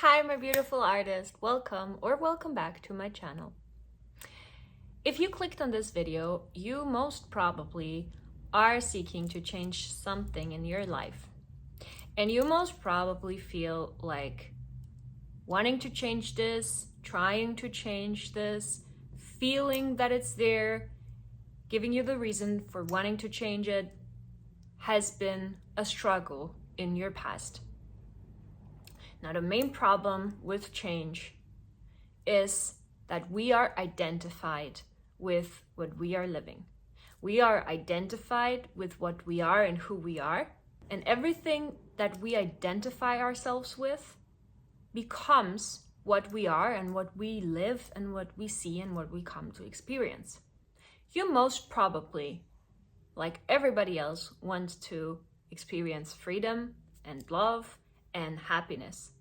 Hi, my beautiful artist. Welcome back to my channel. If you clicked on this video, you most probably are seeking to change something in your life. And you most probably feel like wanting to change this, trying to change this, feeling that it's there, giving you the reason for wanting to change it has been a struggle in your past. Now, the main problem with change is that we are identified with what we are living. We are identified with what we are and who we are, and everything that we identify ourselves with becomes what we are and what we live and what we see and what we come to experience. You most probably, like everybody else, want to experience freedom and love and happiness.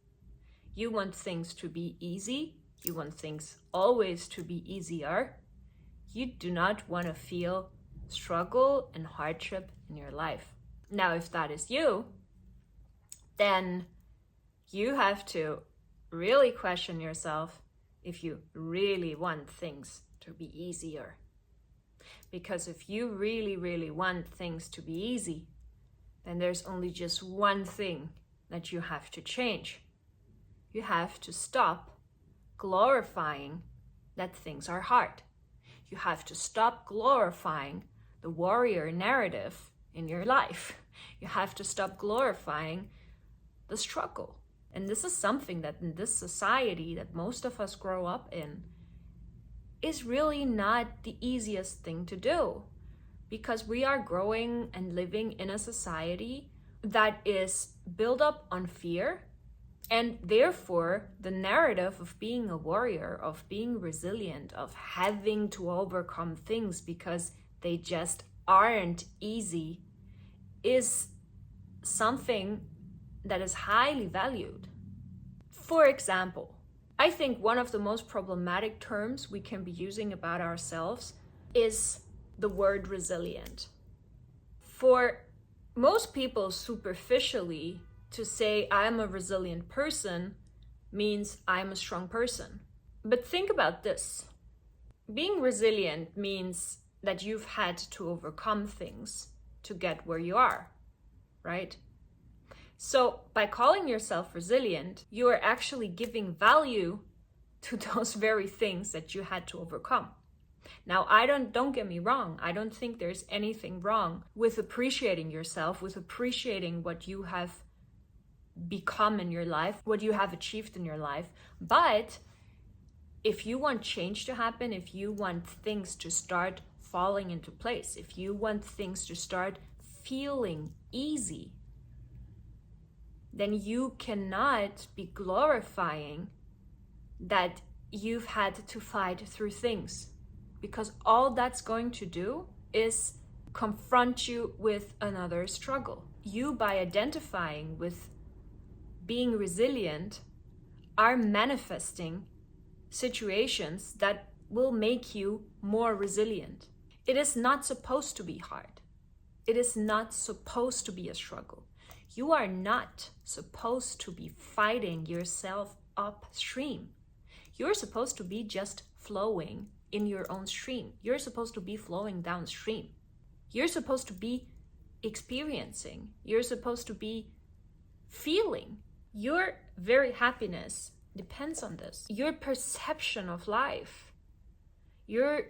You want things to be easy. You want things always to be easier. You do not want to feel struggle and hardship in your life. Now, if that is you, then you have to really question yourself if you really want things to be easier. Because if you really want things to be easy, then there's only just one thing that you have to change. You have to stop glorifying that things are hard. You have to stop glorifying the warrior narrative in your life. You have to stop glorifying the struggle. And this is something that in this society that most of us grow up in is really not the easiest thing to do, because we are growing and living in a society that is built up on fear, and therefore the narrative of being a warrior, of being resilient, of having to overcome things because they just aren't easy is something that is highly valued. For example, I think one of the most problematic terms we can be using about ourselves is the word resilient. For most people, superficially, to say I'm a resilient person means I'm a strong person. But think about this. Being resilient means that you've had to overcome things to get where you are, right? So by calling yourself resilient, you are actually giving value to those very things that you had to overcome. Now, don't get me wrong. I don't think there's anything wrong with appreciating yourself, with appreciating what you have become in your life, what you have achieved in your life. But if you want change to happen, if you want things to start falling into place, if you want things to start feeling easy, then you cannot be glorifying that you've had to fight through things, because all that's going to do is confront you with another struggle. You, by identifying with being resilient, are manifesting situations that will make you more resilient. It is not supposed to be hard. It is not supposed to be a struggle. You are not supposed to be fighting yourself upstream. You're supposed to be just flowing in your own stream. You're supposed to be flowing downstream. You're supposed to be experiencing. You're supposed to be feeling. Your very happiness depends on this. Your perception of life, your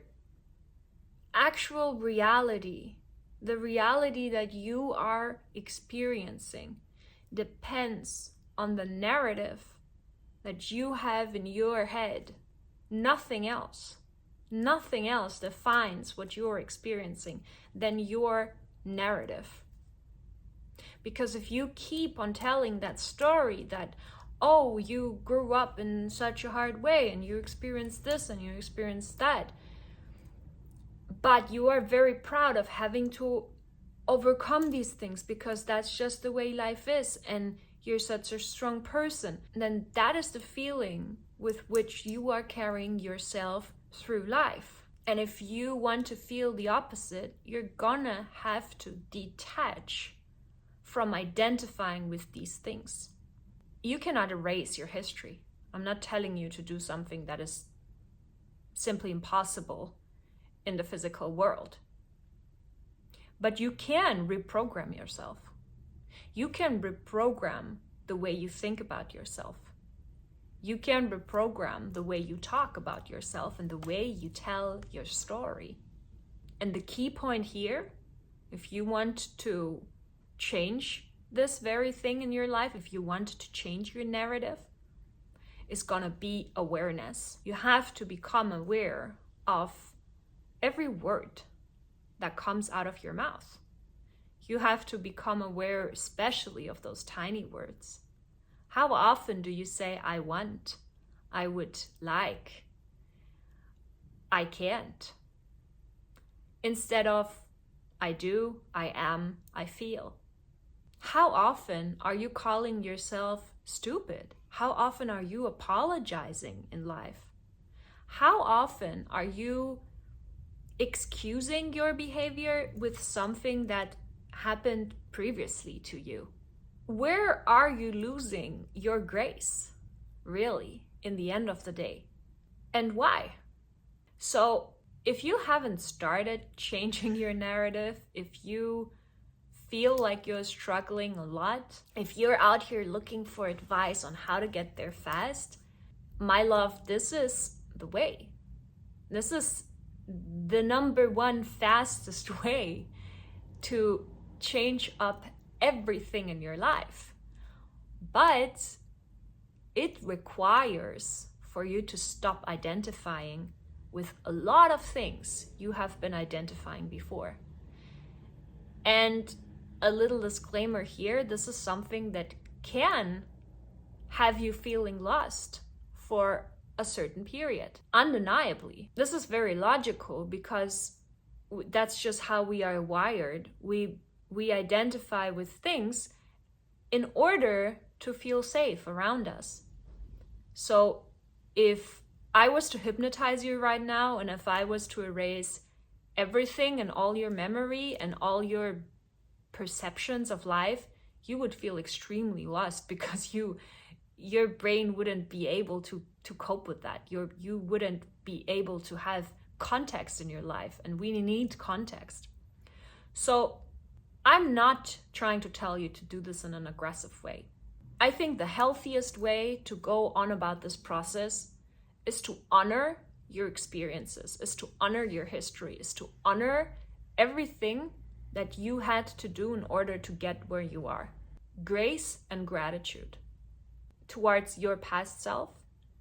actual reality, the reality that you are experiencing depends on the narrative that you have in your head. Nothing else. Nothing else defines what you're experiencing than your narrative. Because if you keep on telling that story that, oh, you grew up in such a hard way and you experienced this and you experienced that, but you are very proud of having to overcome these things because that's just the way life is and you're such a strong person, then that is the feeling with which you are carrying yourself through life. And if you want to feel the opposite, you're gonna have to detach from identifying with these things. You cannot erase your history. I'm not telling you to do something that is simply impossible in the physical world. But you can reprogram yourself. You can reprogram the way you think about yourself. You can reprogram the way you talk about yourself and the way you tell your story. And the key point here, if you want to change this very thing in your life, if you want to change your narrative, is gonna be awareness. You have to become aware of every word that comes out of your mouth. You have to become aware especially of those tiny words. How often do you say, I want, I would like, I can't, instead of I do, I am, I feel? How often are you calling yourself stupid? How often are you apologizing in life? How often are you excusing your behavior with something that happened previously to you? Where are you losing your grace, really, in the end of the day? And why? So, if you haven't started changing your narrative, if you feel like you're struggling a lot, if you're out here looking for advice on how to get there fast, my love, this is the way. This is the number one fastest way to change up everything in your life. But it requires for you to stop identifying with a lot of things you have been identifying before. And a little disclaimer here, this is something that can have you feeling lost for a certain period. Undeniably. This is very logical because that's just how we are wired. We identify with things in order to feel safe around us. So if I was to hypnotize you right now, and if I was to erase everything and all your memory and all your perceptions of life, you would feel extremely lost because your brain wouldn't be able to cope with that. You wouldn't be able to have context in your life, and we need context. So I'm not trying to tell you to do this in an aggressive way. I think the healthiest way to go on about this process is to honor your experiences, is to honor your history, is to honor everything that you had to do in order to get where you are. Grace and gratitude towards your past self,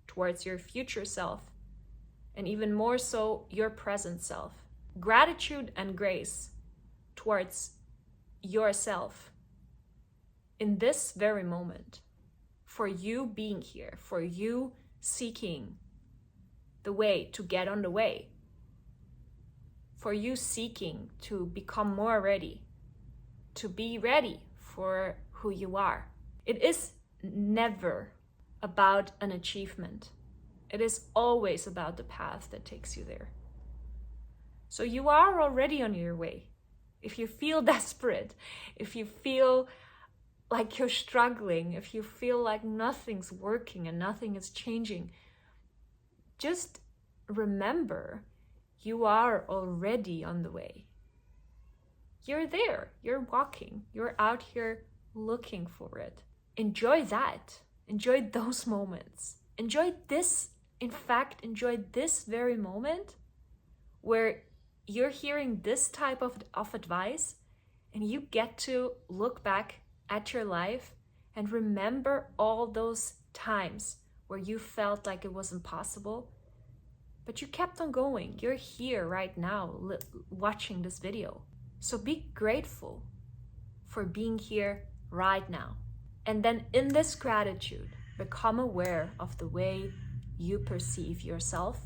towards your future self, and even more so, your present self. Gratitude and grace towards yourself in this very moment, for you being here, for you seeking the way to get on the way, for you seeking to become more ready, to be ready for who you are. It is never about an achievement. It is always about the path that takes you there. So you are already on your way. If you feel desperate, if you feel like you're struggling, if you feel like nothing's working and nothing is changing, just remember you are already on the way. You're there, you're walking, you're out here looking for it. Enjoy that. Enjoy those moments. Enjoy this, in fact, enjoy this very moment where you're hearing this type of advice and you get to look back at your life and remember all those times where you felt like it was impossible, but you kept on going. You're here right now watching this video. So be grateful for being here right now. And then in this gratitude, become aware of the way you perceive yourself,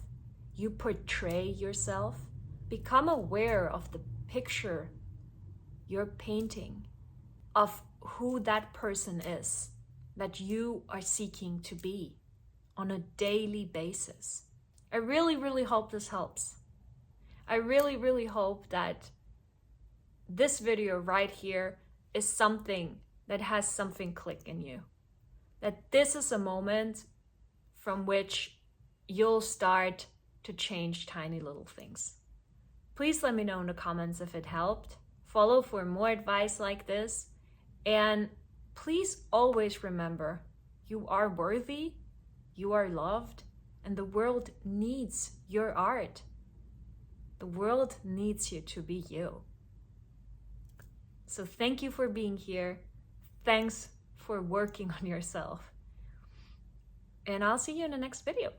you portray yourself. Become aware of the picture you're painting of who that person is that you are seeking to be on a daily basis. I really, really hope this helps. I really, really hope that this video right here is something that has something click in you. that this is a moment from which you'll start to change tiny little things. Please let me know in the comments if it helped. Follow for more advice like this. And please always remember, you are worthy, you are loved, and the world needs your art. The world needs you to be you. So thank you for being here. Thanks for working on yourself. And I'll see you in the next video.